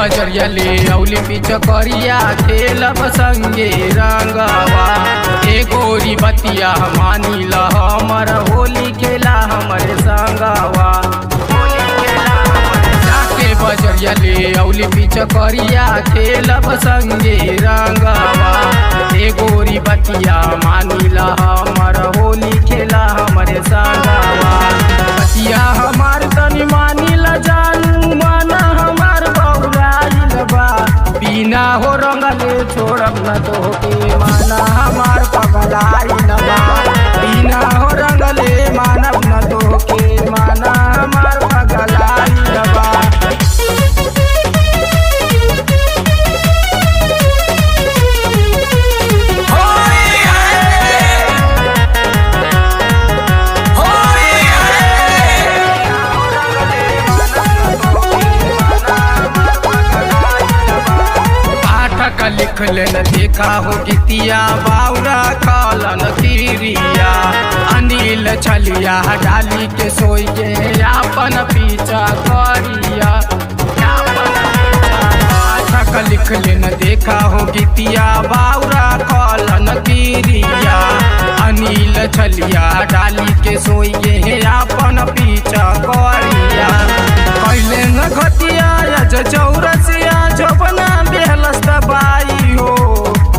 बजरिया ले औली पिचकरिया खेलब संगे रंगवा। ए गोरी बतिया मानी ल हमर होली खेला हमरे संगवा। जाके बजरिया ले औली पिचकरिया खेलब संगे रंगवा। ए गोरी बतिया मानी ल हमर होली खेला हमरे संगवा। बतिया हमार तनी मानी ल जानू माना हमार बौराइल बा। बिना हो रंगले छोड़ब न तोहके माना हमार पगलाइल बा। बिना हो रंगले मानब न तोहके माना हमार पगलाइल बा। लिख लेन देखा हो गीतिया बाउरा कालन तीरिया। अनिल छलिया डाली के सोइए अपन पीछा करिया। लिख लेन देखा हो गीतिया बाउरा कालन तीरिया। अनिल छलिया डाली के सोइए अपन पीछा करिया। कैले न घटिया चौरसिया झोपना बेहलस दबाई हो।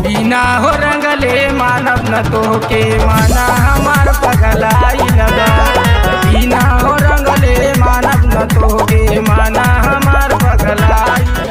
बिना हो रंगले मानब न तोहके माना हमार पगलाइल बा। बिना हो रंगले मानब न तोहके माना हमार पगलाइल।